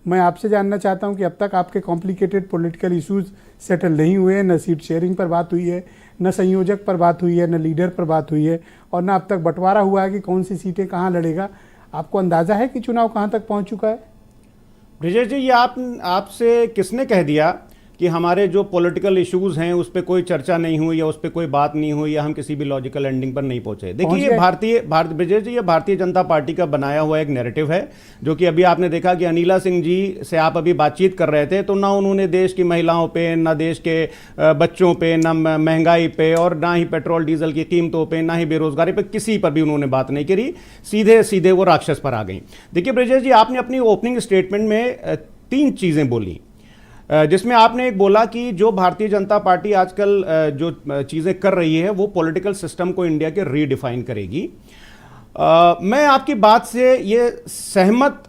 मैं आपसे जानना चाहता हूं कि अब तक आपके कॉम्प्लिकेटेड पॉलिटिकल इश्यूज सेटल नहीं हुए हैं, न सीट शेयरिंग पर बात हुई है, न संयोजक पर बात हुई है, न लीडर पर बात हुई है, और न अब तक बंटवारा हुआ है कि कौन सी सीटें कहाँ लड़ेगा। आपको अंदाजा है कि चुनाव कहाँ तक पहुँच चुका है? ब्रिजेश जी, ये आपसे किसने कह दिया कि हमारे जो पॉलिटिकल इश्यूज हैं उस पर कोई चर्चा नहीं हुई या उस पर कोई बात नहीं हुई या हम किसी भी लॉजिकल एंडिंग पर नहीं पहुंचे? देखिए, ये ब्रिजेश जी, ये भारतीय जनता पार्टी का बनाया हुआ एक नैरेटिव है, जो कि अभी आपने देखा कि अनिला सिंह जी से आप अभी बातचीत कर रहे थे तो ना उन्होंने देश की महिलाओं पे, ना देश के बच्चों पे, ना महंगाई पे, और ना ही पेट्रोल डीजल की कीमतों पे, ना ही बेरोजगारी पे, किसी पर भी उन्होंने बात नहीं करी। सीधे सीधे वो राक्षस पर आ गई। देखिए ब्रिजेश जी, आपने अपनी ओपनिंग स्टेटमेंट में 3 चीजें बोली, जिसमें आपने एक बोला कि जो भारतीय जनता पार्टी आजकल जो चीज़ें कर रही है वो पॉलिटिकल सिस्टम को इंडिया के रीडिफाइन करेगी। मैं आपकी बात से ये सहमत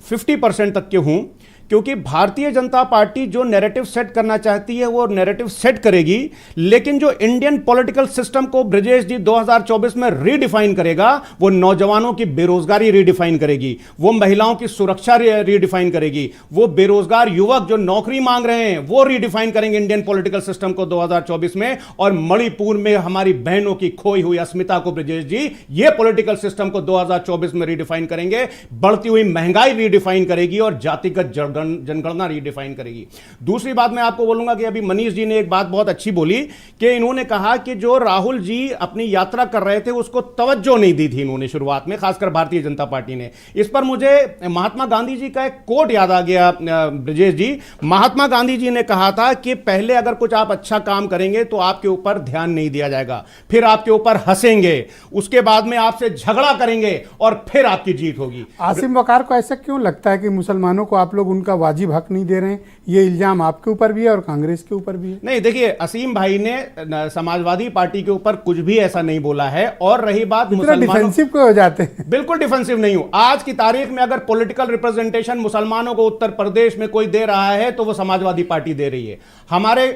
50% तक के हूं, क्योंकि भारतीय जनता पार्टी जो नैरेटिव सेट करना चाहती है वो नैरेटिव सेट करेगी, लेकिन जो इंडियन पॉलिटिकल सिस्टम को ब्रिजेश जी 2024 में रीडिफाइन करेगा, वो नौजवानों की बेरोजगारी रीडिफाइन करेगी, वो महिलाओं की सुरक्षा रीडिफाइन करेगी, वो बेरोजगार युवक जो नौकरी मांग रहे हैं वो रीडिफाइन करेंगे इंडियन पॉलिटिकल सिस्टम को 2024 में। और मणिपुर में हमारी बहनों की खोई हुई अस्मिता को ब्रिजेश जी ये पॉलिटिकल सिस्टम को 2024 में रीडिफाइन करेंगे। बढ़ती हुई महंगाई रीडिफाइन करेगी और जातिगत जनगणना रीडिफाइन करेगी। दूसरी बात मैं आपको बोलूंगा कि अभी मनीष जी ने एक बात बहुत अच्छी बोली कि इन्होंने कहा कि जो राहुल जी अपनी यात्रा कर रहे थे उसको तवज्जो नहीं दी थी इन्होंने शुरुआत में, खासकर भारतीय जनता पार्टी ने। इस पर मुझे महात्मा गांधी जी का एक कोट याद आ गया ब्रिजेश जी। महात्मा गांधी जी ने कहा था कि पहले अगर कुछ आप अच्छा काम करेंगे तो आपके ऊपर ध्यान नहीं दिया जाएगा, फिर आपके ऊपर हंसेंगे, उसके बाद में आपसे झगड़ा करेंगे और फिर आपकी जीत होगी। आसिम वकार को ऐसा क्यों लगता है कि मुसलमानों को आप लोग उनका वाजिब हक नहीं दे रहे हैं? ये इल्जाम आपके ऊपर भी है और कांग्रेस के ऊपर भी है। नहीं, देखिए, असीम भाई ने समाजवादी पार्टी के ऊपर कुछ भी ऐसा नहीं बोला है। और रही बात मुसलमानों, डिफेंसिव क्यों हो जाते हैं? बिल्कुल डिफेंसिव नहीं हूं। आज की तारीख में अगर पॉलिटिकल रिप्रेजेंटेशन मुसलमानों को उत्तर प्रदेश में कोई दे रहा है तो वो समाजवादी पार्टी दे रही है। हमारे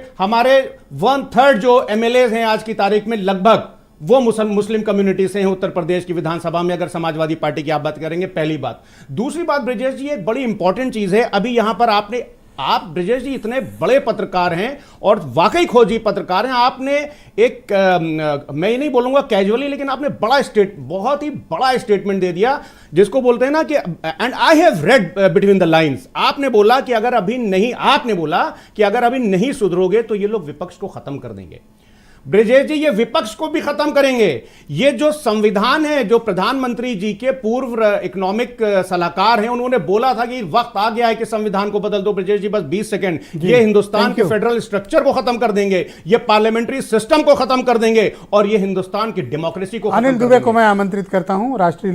1/3 जो एमएलए हैं आज की तारीख में लगभग वो मुस्लिम कम्युनिटी से हैं उत्तर प्रदेश की विधानसभा में, अगर समाजवादी पार्टी की आप बात करेंगे। पहली बात। दूसरी बात ब्रिजेश जी, एक बड़ी इंपॉर्टेंट चीज है। अभी यहां पर आप ब्रिजेश जी इतने बड़े पत्रकार हैं और वाकई खोजी पत्रकार हैं। आपने एक मैं ये नहीं बोलूंगा कैजुअली, लेकिन आपने बहुत ही बड़ा स्टेटमेंट दे दिया, जिसको बोलते हैं ना कि and I have read between the lines. आपने बोला कि अगर अभी नहीं सुधरोगे तो ये लोग विपक्ष को खत्म कर देंगे। ब्रिजेश जी, ये विपक्ष को भी खत्म करेंगे। ये जो संविधान है, जो प्रधानमंत्री जी के पूर्व इकोनॉमिक सलाहकार हैं, उन्होंने बोला था कि वक्त आ गया है कि संविधान को बदल दो। ब्रिजेश जी, बस 20 सेकंड। ये हिंदुस्तान के फेडरल स्ट्रक्चर को खत्म कर देंगे, ये पार्लियामेंट्री सिस्टम को खत्म कर देंगे और ये हिंदुस्तान की डेमोक्रेसी को। अनिल दुबे को मैं आमंत्रित करता हूं, राष्ट्रीय